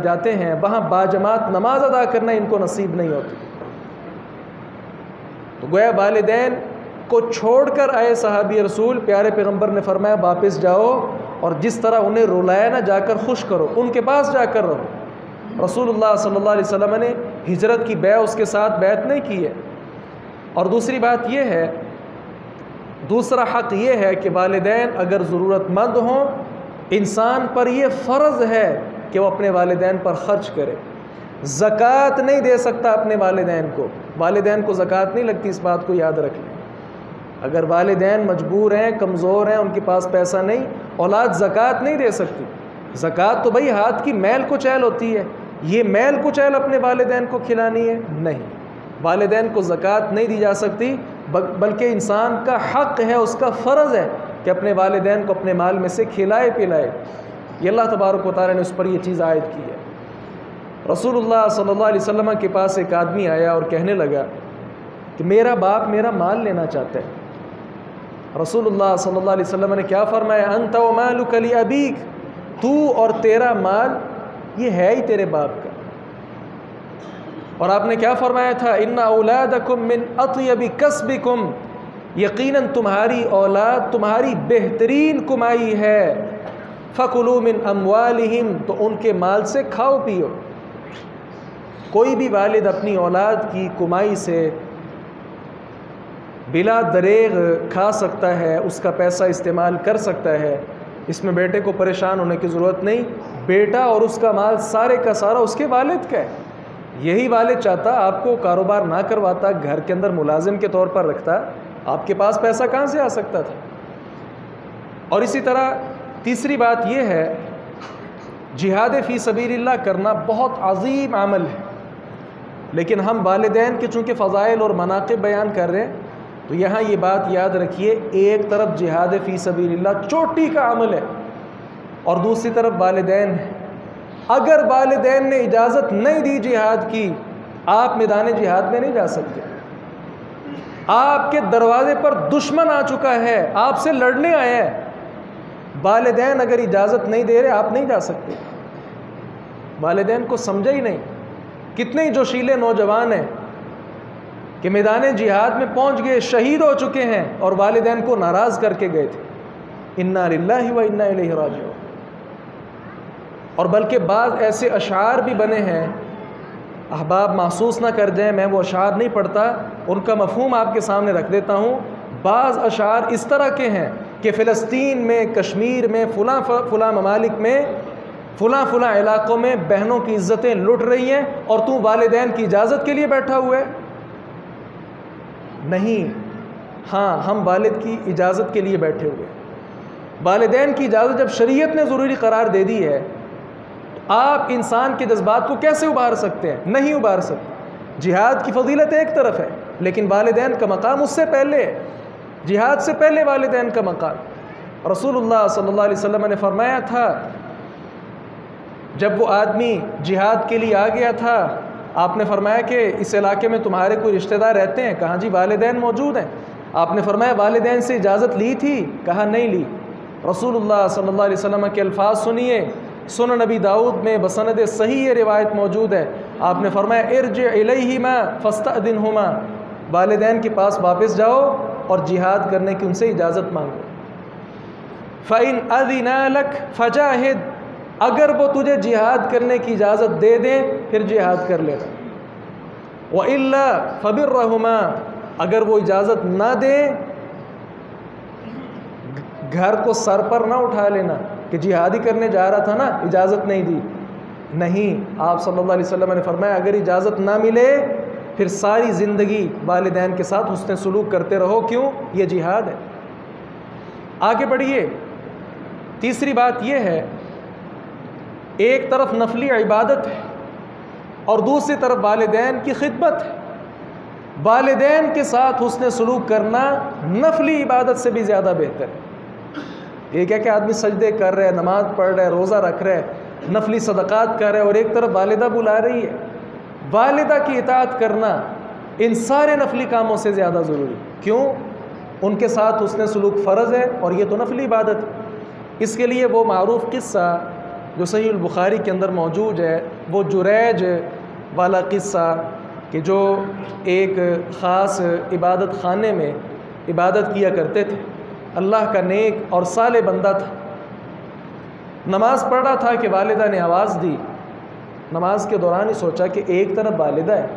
جاتے ہیں، وہاں باجماعت نماز ادا کرنا ان کو نصیب نہیں ہوتی۔ تو گویا والدین کو چھوڑ کر آئے صحابی رسول، پیارے پیغمبر نے فرمایا واپس جاؤ، اور جس طرح انہیں رلایا نہ، جا کر خوش کرو، ان کے پاس جا کر رہو۔ رسول اللہ صلی اللہ علیہ وسلم نے ہجرت کی بیع اس کے ساتھ بیعت نہیں کی ہے۔ اور دوسری بات یہ ہے دوسرا حق یہ ہے کہ والدین اگر ضرورت مند ہوں، انسان پر یہ فرض ہے کہ وہ اپنے والدین پر خرچ کرے۔ زکوٰۃ نہیں دے سکتا اپنے والدین کو، والدین کو زکوٰۃ نہیں لگتی، اس بات کو یاد رکھ لیں۔ اگر والدین مجبور ہیں، کمزور ہیں، ان کے پاس پیسہ نہیں، اولاد زکوٰۃ نہیں دے سکتی۔ زکوٰۃ تو بھائی ہاتھ کی میل کچیل ہوتی ہے، یہ میل کچیل اپنے والدین کو کھلانی ہے؟ نہیں، والدین کو زکوٰۃ نہیں دی جا سکتی، بلکہ انسان کا حق ہے، اس کا فرض ہے کہ اپنے والدین کو اپنے مال میں سے کھلائے پلائے۔ یہ اللہ تبارک و تعالیٰ نے اس پر یہ چیز عائد کی ہے۔ رسول اللہ صلی اللہ علیہ وسلم کے پاس ایک آدمی آیا اور کہنے لگا کہ میرا باپ میرا مال لینا چاہتا ہے۔ رسول اللہ صلی اللہ علیہ وسلم نے کیا فرمایا؟ انت ومالک لابیک، تو اور تیرا مال یہ ہے ہی تیرے باپ کا۔ اور آپ نے کیا فرمایا تھا؟ ان اولادکم من اطیب کسبکم، یقیناً تمہاری اولاد تمہاری بہترین کمائی ہے۔ فکلوا من اموالہم، تو ان کے مال سے کھاؤ پیو۔ کوئی بھی والد اپنی اولاد کی کمائی سے بلا دریغ کھا سکتا ہے، اس کا پیسہ استعمال کر سکتا ہے، اس میں بیٹے کو پریشان ہونے کی ضرورت نہیں۔ بیٹا اور اس کا مال سارے کا سارا اس کے والد کا ہے۔ یہی والد چاہتا آپ کو کاروبار نہ کرواتا، گھر کے اندر ملازم کے طور پر رکھتا، آپ کے پاس پیسہ کہاں سے آ سکتا تھا؟ اور اسی طرح تیسری بات یہ ہے، جہاد فی سبیل اللہ کرنا بہت عظیم عمل ہے، لیکن ہم والدین کے چونکہ فضائل اور مناقب بیان کر رہے ہیں، تو یہاں یہ بات یاد رکھیے، ایک طرف جہاد فی سبیل اللہ چوٹی کا عمل ہے اور دوسری طرف والدین ہے۔ اگر والدین نے اجازت نہیں دی جہاد کی، آپ میدان جہاد میں نہیں جا سکتے۔ آپ کے دروازے پر دشمن آ چکا ہے، آپ سے لڑنے آیا ہے، والدین اگر اجازت نہیں دے رہے آپ نہیں جا سکتے۔ والدین کو سمجھا ہی نہیں۔ کتنے ہی جوشیلے نوجوان ہیں کہ میدان جہاد میں پہنچ گئے، شہید ہو چکے ہیں، اور والدین کو ناراض کر کے گئے تھے۔ انا للہ و انا الیہ راجعون۔ اور بلکہ بعض ایسے اشعار بھی بنے ہیں، احباب محسوس نہ کر جائیں، میں وہ اشعار نہیں پڑھتا، ان کا مفہوم آپ کے سامنے رکھ دیتا ہوں۔ بعض اشعار اس طرح کے ہیں کہ فلسطین میں، کشمیر میں، فلاں ممالک میں، فلاں علاقوں میں بہنوں کی عزتیں لٹ رہی ہیں اور تو والدین کی اجازت کے لیے بیٹھا ہوا ہے؟ نہیں، ہاں ہم والد کی اجازت کے لیے بیٹھے ہوئے ہیں۔ والدین کی اجازت جب شریعت نے ضروری قرار دے دی ہے، تو آپ انسان کے جذبات کو کیسے ابھار سکتے ہیں؟ نہیں ابھار سکتے۔ جہاد کی فضیلت ایک طرف ہے، لیکن والدین کا مقام اس سے پہلے ہے، جہاد سے پہلے والدین کا مقام۔ رسول اللہ صلی اللہ علیہ وسلم نے فرمایا تھا، جب وہ آدمی جہاد کے لیے آ گیا تھا، آپ نے فرمایا کہ اس علاقے میں تمہارے کوئی رشتہ دار رہتے ہیں؟ کہا جی والدین موجود ہیں۔ آپ نے فرمایا والدین سے اجازت لی تھی؟ کہا نہیں لی۔ رسول اللہ صلی اللہ علیہ وسلم کے الفاظ سنیے، سنن نبی داؤد میں بسند صحیح یہ روایت موجود ہے۔ آپ نے فرمایا ارجع الیہما فاستأذنہما، والدین کے پاس واپس جاؤ اور جہاد کرنے کی ان سے اجازت مانگو۔ فَإِنْ أَذِنَا لَكَ فَجَاهِدْ، اگر وہ تجھے جہاد کرنے کی اجازت دے دیں پھر جہاد کر لینا۔ وَإِلَّا فَبِرَّهُمَا، اگر وہ اجازت نہ دیں، گھر کو سر پر نہ اٹھا لینا کہ جہاد ہی کرنے جا رہا تھا نا، اجازت نہیں دی۔ نہیں، آپ صلی اللہ علیہ وسلم نے فرمایا اگر اجازت نہ ملے پھر ساری زندگی والدین کے ساتھ حسن سلوک کرتے رہو، کیوں؟ یہ جہاد ہے۔ آگے بڑھیے، تیسری بات یہ ہے، ایک طرف نفلی عبادت ہے اور دوسری طرف والدین کی خدمت ہے۔ والدین کے ساتھ حسن سلوک کرنا نفلی عبادت سے بھی زیادہ بہتر ہے۔ ایک ہے کہ آدمی سجدے کر رہے، نماز پڑھ رہے، روزہ رکھ رہے، نفلی صدقات کر رہے، اور ایک طرف والدہ بلا رہی ہے۔ والدہ کی اطاعت کرنا ان سارے نفلی کاموں سے زیادہ ضروری۔ کیوں؟ ان کے ساتھ حسن سلوک فرض ہے اور یہ تو نفلی عبادت ہے۔ اس کے لیے وہ معروف قصہ جو صحیح البخاری کے اندر موجود ہے، وہ جریج والا قصہ، کہ جو ایک خاص عبادت خانے میں عبادت کیا کرتے تھے، اللہ کا نیک اور صالح بندہ تھا، نماز پڑھ رہا تھا کہ والدہ نے آواز دی۔ نماز کے دوران ہی سوچا کہ ایک طرف والدہ ہے،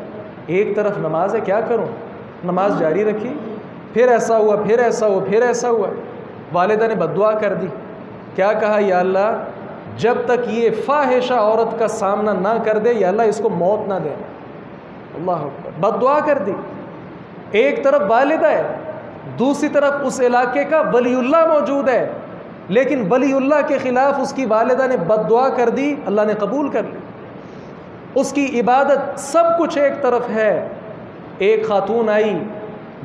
ایک طرف نماز ہے، کیا کروں؟ نماز جاری رکھی۔ پھر ایسا ہوا، پھر ایسا ہوا، پھر ایسا ہوا۔ والدہ نے بد دعا کر دی۔ کیا کہا؟ یا اللہ جب تک یہ فاحشہ عورت کا سامنا نہ کر دے، یا اللہ اس کو موت نہ دے۔ اللہ اکبر، بد دعا کر دی۔ ایک طرف والدہ ہے، دوسری طرف اس علاقے کا ولی اللہ موجود ہے، لیکن ولی اللہ کے خلاف اس کی والدہ نے بد دعا کر دی، اللہ نے قبول کر لی۔ اس کی عبادت سب کچھ ایک طرف ہے۔ ایک خاتون آئی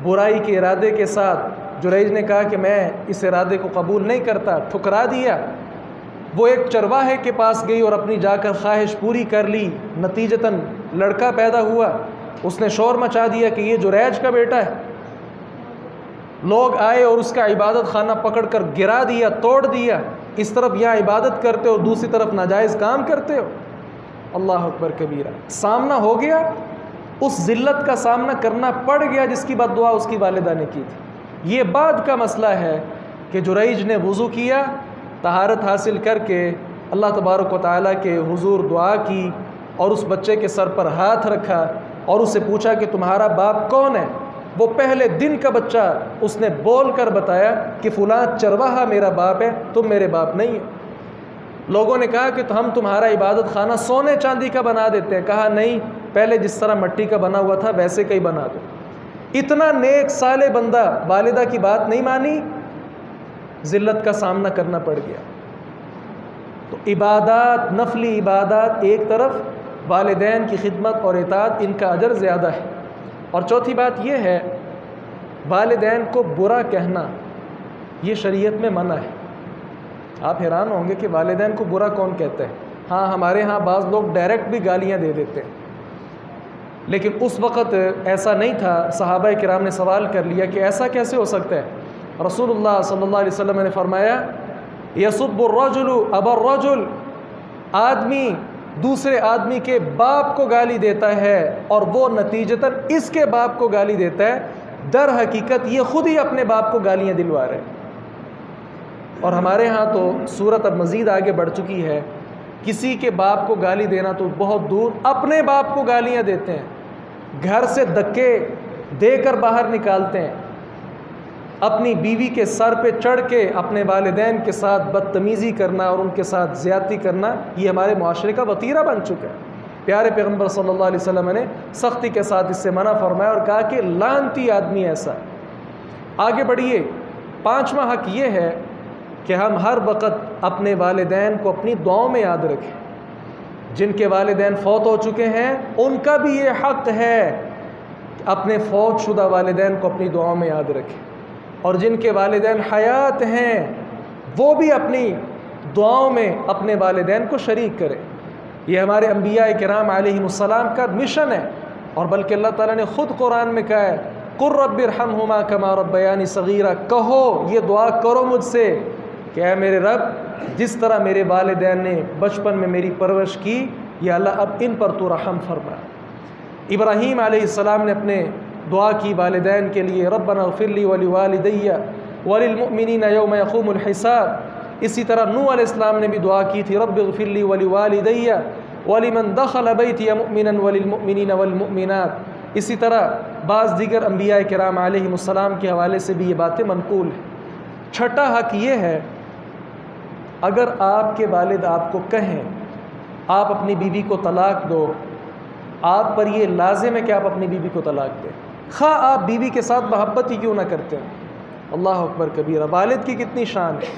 برائی کے ارادے کے ساتھ، جریج نے کہا کہ میں اس ارادے کو قبول نہیں کرتا، ٹھکرا دیا۔ وہ ایک چرواہے کے پاس گئی اور اپنی جا کر خواہش پوری کر لی، نتیجتاً لڑکا پیدا ہوا۔ اس نے شور مچا دیا کہ یہ جریج کا بیٹا ہے۔ لوگ آئے اور اس کا عبادت خانہ پکڑ کر گرا دیا، توڑ دیا۔ اس طرف یہاں عبادت کرتے ہو، دوسری طرف ناجائز کام کرتے ہو۔ اللہ اکبر کبیرہ۔ سامنا ہو گیا، اس ذلت کا سامنا کرنا پڑ گیا جس کی بد دعا اس کی والدہ نے کی تھی۔ یہ بعد کا مسئلہ ہے کہ جریج نے وضو کیا، طہارت حاصل کر کے اللہ تبارک و تعالیٰ کے حضور دعا کی اور اس بچے کے سر پر ہاتھ رکھا اور اسے پوچھا کہ تمہارا باپ کون ہے؟ وہ پہلے دن کا بچہ اس نے بول کر بتایا کہ فلاں چرواہا میرا باپ ہے، تم میرے باپ نہیں ہو۔ لوگوں نے کہا کہ ہم تمہارا عبادت خانہ سونے چاندی کا بنا دیتے ہیں۔ کہا نہیں، پہلے جس طرح مٹی کا بنا ہوا تھا ویسے کا ہی بنا دو۔ اتنا نیک صالح بندہ والدہ کی بات نہیں مانی، ذلت کا سامنا کرنا پڑ گیا۔ تو عبادات، نفلی عبادات ایک طرف، والدین کی خدمت اور اطاعت، ان کا اجر زیادہ ہے۔ اور چوتھی بات یہ ہے، والدین کو برا کہنا یہ شریعت میں منع ہے۔ آپ حیران ہوں گے کہ والدین کو برا کون کہتا ہے؟ ہاں، ہمارے ہاں بعض لوگ ڈائریکٹ بھی گالیاں دے دیتے ہیں، لیکن اس وقت ایسا نہیں تھا۔ صحابہ کرام نے سوال کر لیا کہ ایسا کیسے ہو سکتا ہے؟ رسول اللہ صلی اللہ علیہ وسلم نے فرمایا یسب الرجل ابا الرجل، آدمی دوسرے آدمی کے باپ کو گالی دیتا ہے اور وہ نتیجتاً اس کے باپ کو گالی دیتا ہے، در حقیقت یہ خود ہی اپنے باپ کو گالیاں دلوا رہے ہیں۔ اور ہمارے ہاں تو صورت اب مزید آگے بڑھ چکی ہے، کسی کے باپ کو گالی دینا تو بہت دور، اپنے باپ کو گالیاں دیتے ہیں، گھر سے دھکے دے کر باہر نکالتے ہیں، اپنی بیوی کے سر پہ چڑھ کے اپنے والدین کے ساتھ بدتمیزی کرنا اور ان کے ساتھ زیادتی کرنا، یہ ہمارے معاشرے کا وتیرہ بن چکا ہے۔ پیارے پیغمبر صلی اللہ علیہ وسلم نے سختی کے ساتھ اس سے منع فرمایا اور کہا کہ لعنتی آدمی ایسا۔ آگے بڑھیے، پانچواں حق یہ ہے کہ ہم ہر وقت اپنے والدین کو اپنی دعاؤں میں یاد رکھیں۔ جن کے والدین فوت ہو چکے ہیں ان کا بھی یہ حق ہے کہ اپنے فوت شدہ والدین کو اپنی دعاؤں میں یاد رکھیں، اور جن کے والدین حیات ہیں وہ بھی اپنی دعاؤں میں اپنے والدین کو شریک کریں۔ یہ ہمارے انبیاء کرام علیہم السلام کا مشن ہے، اور بلکہ اللہ تعالیٰ نے خود قرآن میں کہا ہے قُل رَبِّ ارْحَمْهُمَا كَمَا رَبَّيَانِي صَغِيرًا، کہو، یہ دعا کرو مجھ سے کہ اے میرے رب، جس طرح میرے والدین نے بچپن میں میری پرورش کی، یا اللہ اب ان پر تو رحم فرما۔ ابراہیم علیہ السلام نے اپنے دعا کی والدین کے لیے، ربنا اغفر لی ولوالدی وللمؤمنین یوم یقوم الحساب۔ اسی طرح نوح علیہ السلام نے بھی دعا کی تھی، رب اغفر لی ولوالدی ولمن دخل بیتی مؤمنا وللمؤمنین والمؤمنات۔ اسی طرح بعض دیگر انبیاء کرام علیہم السلام کے حوالے سے بھی یہ باتیں منقول ہیں۔ چھٹا حق یہ ہے، اگر آپ کے والد آپ کو کہیں آپ اپنی بیوی کو طلاق دو، آپ پر یہ لازم ہے کہ آپ اپنی بیوی کو طلاق دیں، خواہ آپ بیوی کے ساتھ محبت ہی کیوں نہ کرتے ہیں۔ اللہ اکبر کبیرہ، والد کی کتنی شان ہے۔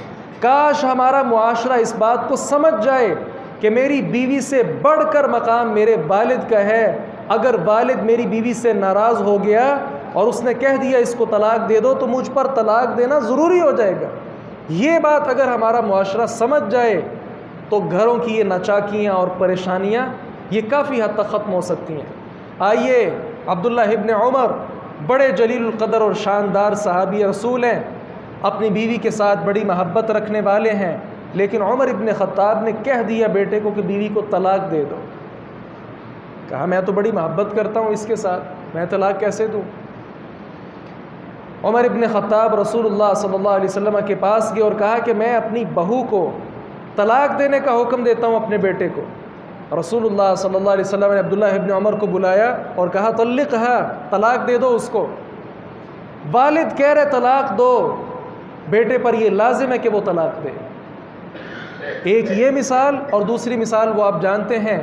کاش ہمارا معاشرہ اس بات کو سمجھ جائے کہ میری بیوی سے بڑھ کر مقام میرے والد کا ہے۔ اگر والد میری بیوی سے ناراض ہو گیا اور اس نے کہہ دیا اس کو طلاق دے دو، تو مجھ پر طلاق دینا ضروری ہو جائے گا۔ یہ بات اگر ہمارا معاشرہ سمجھ جائے تو گھروں کی یہ ناچاکیاں اور پریشانیاں یہ کافی حد تک ختم ہو سکتی ہیں۔ آئیے، عبداللہ ابن عمر بڑے جلیل القدر اور شاندار صحابی رسول ہیں، اپنی بیوی کے ساتھ بڑی محبت رکھنے والے ہیں، لیکن عمر ابن خطاب نے کہہ دیا بیٹے کو کہ بیوی کو طلاق دے دو۔ کہا میں تو بڑی محبت کرتا ہوں اس کے ساتھ، میں طلاق کیسے دوں؟ عمر ابن خطاب رسول اللہ صلی اللہ علیہ وسلم کے پاس گئے اور کہا کہ میں اپنی بہو کو طلاق دینے کا حکم دیتا ہوں اپنے بیٹے کو۔ رسول اللہ صلی اللہ علیہ وسلم نے عبداللہ ابن عمر کو بلایا اور کہا طلقھا، طلاق دے دو اس کو۔ والد کہہ رہے طلاق دو، بیٹے پر یہ لازم ہے کہ وہ طلاق دے۔ ایک یہ مثال، اور دوسری مثال وہ آپ جانتے ہیں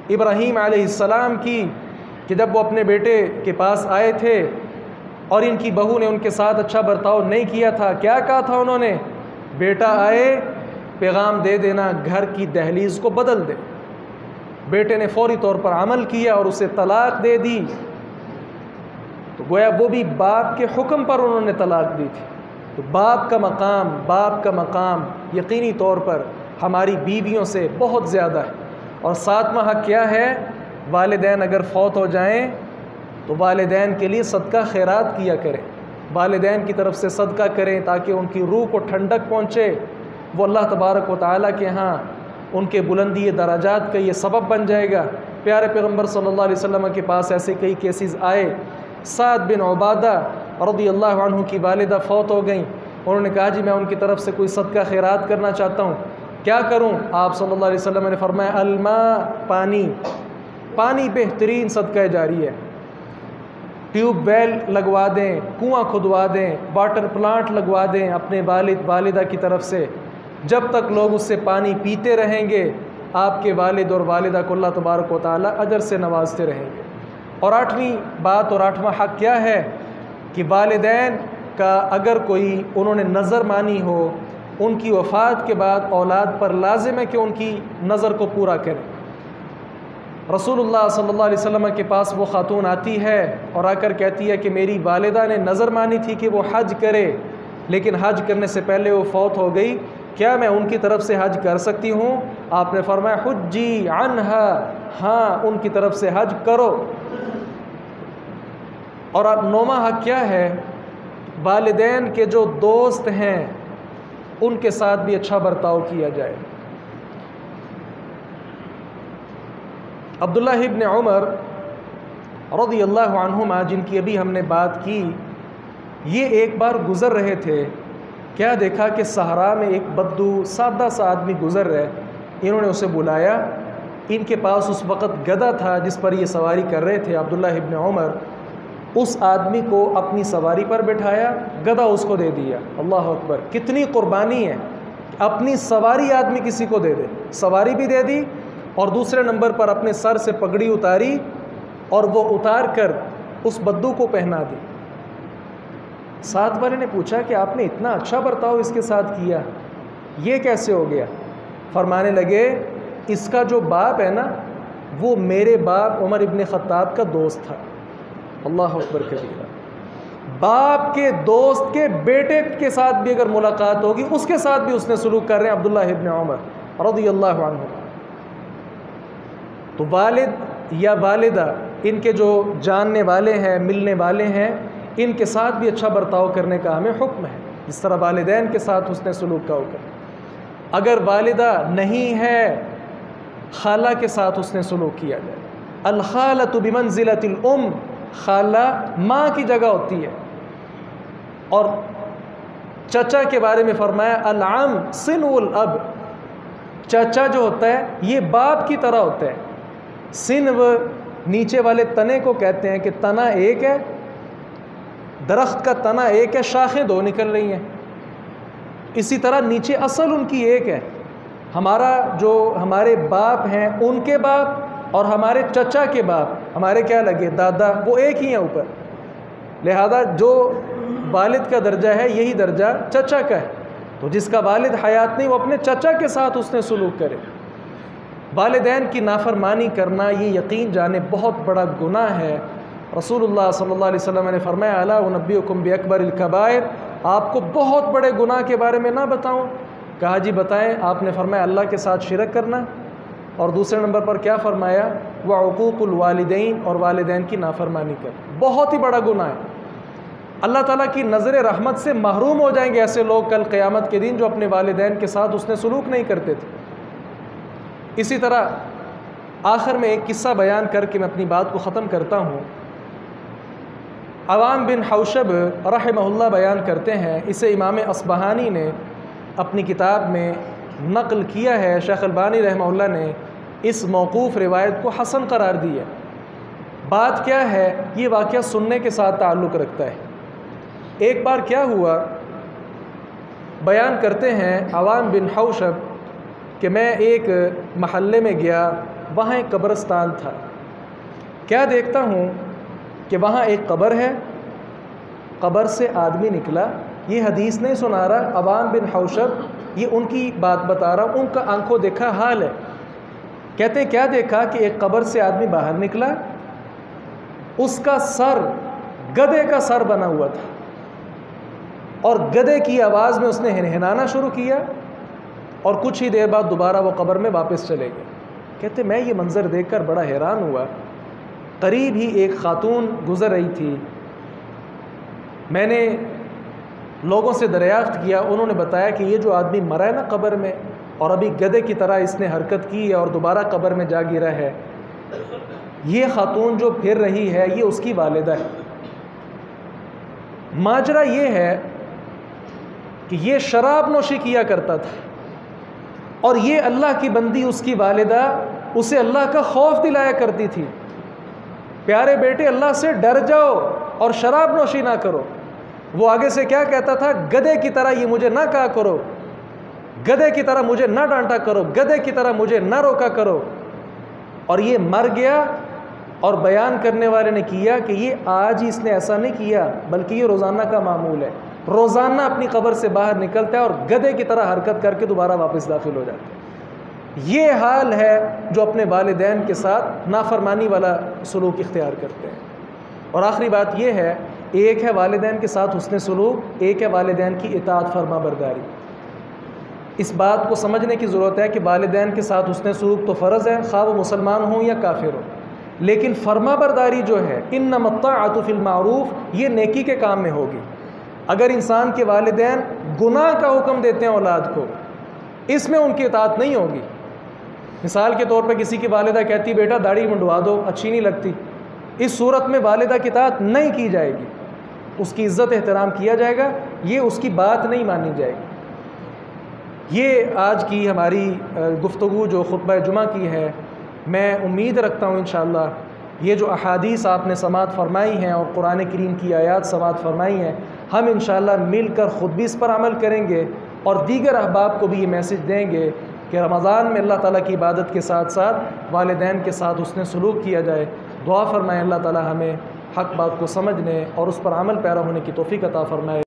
ابراہیم علیہ السلام کی، کہ جب وہ اپنے بیٹے کے پاس آئے تھے اور ان کی بہو نے ان کے ساتھ اچھا برتاؤ نہیں کیا تھا، کیا کہا تھا انہوں نے؟ بیٹا آئے پیغام دے دینا گھر کی دہلیز کو بدل دے۔ بیٹے نے فوری طور پر عمل کیا اور اسے طلاق دے دی۔ تو گویا وہ بھی باپ کے حکم پر انہوں نے طلاق دی تھی۔ تو باپ کا مقام یقینی طور پر ہماری بیویوں سے بہت زیادہ ہے۔ اور ساتواں حق کیا ہے؟ والدین اگر فوت ہو جائیں تو والدین کے لیے صدقہ خیرات کیا کریں، والدین کی طرف سے صدقہ کریں تاکہ ان کی روح کو ٹھنڈک پہنچے۔ وہ اللہ تبارک و تعالیٰ کے ہاں ان کے بلندی درجات کا یہ سبب بن جائے گا۔ پیارے پیغمبر صلی اللہ علیہ وسلم کے پاس ایسے کئی کیسز آئے۔ سعد بن عبادہ رضی اللہ عنہ کی والدہ فوت ہو گئیں، انہوں نے کہا جی میں ان کی طرف سے کوئی صدقہ خیرات کرنا چاہتا ہوں، کیا کروں؟ آپ صلی اللہ علیہ وسلم نے فرمایا الماء، پانی بہترین صدقہ جاری ہے۔ ٹیوب ویل لگوا دیں، کنواں کھدوا دیں، واٹر پلانٹ لگوا دیں اپنے والد والدہ کی طرف سے، جب تک لوگ اس سے پانی پیتے رہیں گے آپ کے والد اور والدہ کو اللہ تبارک و تعالیٰ اجر سے نوازتے رہیں گے۔ اور 8ویں بات اور 8واں حق کیا ہے کہ والدین کا اگر کوئی انہوں نے نظر مانی ہو، ان کی وفات کے بعد اولاد پر لازم ہے کہ ان کی نظر کو پورا کریں۔ رسول اللہ صلی اللہ علیہ وسلم کے پاس وہ خاتون آتی ہے اور آ کر کہتی ہے کہ میری والدہ نے نظر مانی تھی کہ وہ حج کرے، لیکن حج کرنے سے پہلے وہ فوت ہو گئی، کیا میں ان کی طرف سے حج کر سکتی ہوں؟ آپ نے فرمایا حجی عنہا، ہاں ان کی طرف سے حج کرو۔ اور 9واں حق کیا ہے؟ والدین کے جو دوست ہیں ان کے ساتھ بھی اچھا برتاؤ کیا جائے۔ عبداللہ ابن عمر رضی اللہ عنہما جن کی ابھی ہم نے بات کی، یہ ایک بار گزر رہے تھے، کیا دیکھا کہ صحرا میں ایک بدو سادہ سا آدمی گزر رہے، انہوں نے اسے بلایا، ان کے پاس اس وقت گدھا تھا جس پر یہ سواری کر رہے تھے عبداللہ ابن عمر، اس آدمی کو اپنی سواری پر بٹھایا، گدھا اس کو دے دیا۔ اللہ اکبر، کتنی قربانی ہے، اپنی سواری آدمی کسی کو دے دے، سواری بھی دے دی اور دوسرے نمبر پر اپنے سر سے پگڑی اتاری اور وہ اتار کر اس بدو کو پہنا دی۔ ساتھ والے نے پوچھا کہ آپ نے اتنا اچھا برتاؤ اس کے ساتھ کیا، یہ کیسے ہو گیا؟ فرمانے لگے اس کا جو باپ ہے نا وہ میرے باپ عمر ابن خطاب کا دوست تھا۔ اللہ اکبر کبیرہ، باپ کے دوست کے بیٹے کے ساتھ بھی اگر ملاقات ہوگی اس کے ساتھ بھی اس نے سلوک کر رہے ہیں عبداللہ ابن عمر رضی اللہ عنہ۔ تو والد یا والدہ ان کے جو جاننے والے ہیں، ملنے والے ہیں، ان کے ساتھ بھی اچھا برتاؤ کرنے کا ہمیں حکم ہے، جس طرح والدین کے ساتھ حسن سلوک کا حکم۔ اگر والدہ نہیں ہے، خالہ کے ساتھ حسن سلوک کیا جائے۔ الخالۃ بمنزلۃ الام، خالہ ماں کی جگہ ہوتی ہے۔ اور چچا کے بارے میں فرمایا العم صنو الاب، چچا جو ہوتا ہے یہ باپ کی طرح ہوتا ہے۔ صنو نیچے والے تنے کو کہتے ہیں کہ تنا ایک ہے، درخت کا تنا ایک ہے، شاخیں دو نکل رہی ہیں، اسی طرح نیچے اصل ان کی ایک ہے۔ ہمارا جو ہمارے باپ ہیں ان کے باپ اور ہمارے چچا کے باپ، ہمارے کیا لگے دادا، وہ ایک ہی ہیں اوپر، لہذا جو والد کا درجہ ہے یہی درجہ چچا کا ہے۔ تو جس کا والد حیات نہیں وہ اپنے چچا کے ساتھ اس نے سلوک کرے۔ والدین کی نافرمانی کرنا یہ یقین جانے بہت بڑا گناہ ہے۔ رسول اللہ صلی اللہ علیہ وسلم نے فرمایا الا انبئکم باکبر الکبائر، آپ کو بہت بڑے گناہ کے بارے میں نہ بتاؤں؟ کہا جی بتائیں۔ آپ نے فرمایا اللہ کے ساتھ شرک کرنا، اور دوسرے نمبر پر کیا فرمایا؟ وعقوق الوالدین، اور والدین کی نافرمانی کرنا، بہت ہی بڑا گناہ ہے۔ اللہ تعالیٰ کی نظر رحمت سے محروم ہو جائیں گے ایسے لوگ کل قیامت کے دن جو اپنے والدین کے ساتھ اس نے سلوک نہیں کرتے تھے۔ اسی طرح آخر میں ایک قصہ بیان کر کے میں اپنی بات کو ختم کرتا ہوں۔ عوام بن حوشب رحمہ اللہ بیان کرتے ہیں، اسے امام اصبہانی نے اپنی کتاب میں نقل کیا ہے، شیخ البانی رحمہ اللہ نے اس موقوف روایت کو حسن قرار دی ہے۔ بات کیا ہے؟ یہ واقعہ سننے کے ساتھ تعلق رکھتا ہے۔ ایک بار کیا ہوا، بیان کرتے ہیں عوام بن حوشب کہ میں ایک محلے میں گیا، وہاں ایک قبرستان تھا، کیا دیکھتا ہوں کہ وہاں ایک قبر ہے، قبر سے آدمی نکلا۔ یہ حدیث نہیں سنا رہا، عوام بن حوشب یہ ان کی بات بتا رہا، ان کا آنکھوں دیکھا حال ہے۔ کہتے ہیں کیا دیکھا کہ ایک قبر سے آدمی باہر نکلا، اس کا سر گدھے کا سر بنا ہوا تھا، اور گدھے کی آواز میں اس نے ہنہنانا شروع کیا، اور کچھ ہی دیر بعد دوبارہ وہ قبر میں واپس چلے گئے۔ کہتے میں یہ منظر دیکھ کر بڑا حیران ہوا۔ قریب ہی ایک خاتون گزر رہی تھی، میں نے لوگوں سے دریافت کیا، انہوں نے بتایا کہ یہ جو آدمی مرا ہے نا قبر میں، اور ابھی گدھے کی طرح اس نے حرکت کی ہے اور دوبارہ قبر میں جا گرا ہے، یہ خاتون جو پھر رہی ہے یہ اس کی والدہ ہے۔ ماجرا یہ ہے کہ یہ شراب نوشی کیا کرتا تھا، اور یہ اللہ کی بندی اس کی والدہ اسے اللہ کا خوف دلایا کرتی تھی، پیارے بیٹے اللہ سے ڈر جاؤ اور شراب نوشی نہ کرو۔ وہ آگے سے کیا کہتا تھا، گدھے کی طرح یہ مجھے نہ کہا کرو، گدھے کی طرح مجھے نہ ڈانٹا کرو، گدھے کی طرح مجھے نہ روکا کرو۔ اور یہ مر گیا، اور بیان کرنے والے نے کیا کہ یہ آج ہی اس نے ایسا نہیں کیا، بلکہ یہ روزانہ کا معمول ہے، روزانہ اپنی قبر سے باہر نکلتا ہے اور گدھے کی طرح حرکت کر کے دوبارہ واپس داخل ہو جاتا ہے۔ یہ حال ہے جو اپنے والدین کے ساتھ نافرمانی والا سلوک اختیار کرتے ہیں۔ اور آخری بات یہ ہے، ایک ہے والدین کے ساتھ حسن سلوک، ایک ہے والدین کی اطاعت فرما برداری۔ اس بات کو سمجھنے کی ضرورت ہے کہ والدین کے ساتھ حسن سلوک تو فرض ہے، خواہ وہ مسلمان ہوں یا کافر ہوں، لیکن فرما برداری جو ہے، انما الطاعۃ فی المعروف، یہ نیکی کے کام میں ہوگی۔ اگر انسان کے والدین گناہ کا حکم دیتے ہیں اولاد کو، اس میں ان کی اطاعت نہیں ہوگی۔ مثال کے طور پہ کسی کی والدہ کہتی بیٹا داڑھی منڈوا دو، اچھی نہیں لگتی، اس صورت میں والدہ کی اطاعت نہیں کی جائے گی، اس کی عزت احترام کیا جائے گا، یہ اس کی بات نہیں مانی جائے گی۔ یہ آج کی ہماری گفتگو جو خطبہ جمعہ کی ہے، میں امید رکھتا ہوں انشاءاللہ یہ جو احادیث آپ نے سماعت فرمائی ہیں اور قرآن کریم کی آیات سماعت فرمائی ہیں، ہم انشاءاللہ مل کر خود بھی اس پر عمل کریں گے، اور دیگر احباب کو بھی یہ میسج دیں گے کہ رمضان میں اللہ تعالیٰ کی عبادت کے ساتھ ساتھ والدین کے ساتھ حسن سلوک کیا جائے۔ دعا فرمائیں اللہ تعالیٰ ہمیں حق بات کو سمجھنے اور اس پر عمل پیرا ہونے کی توفیق عطا فرمائے۔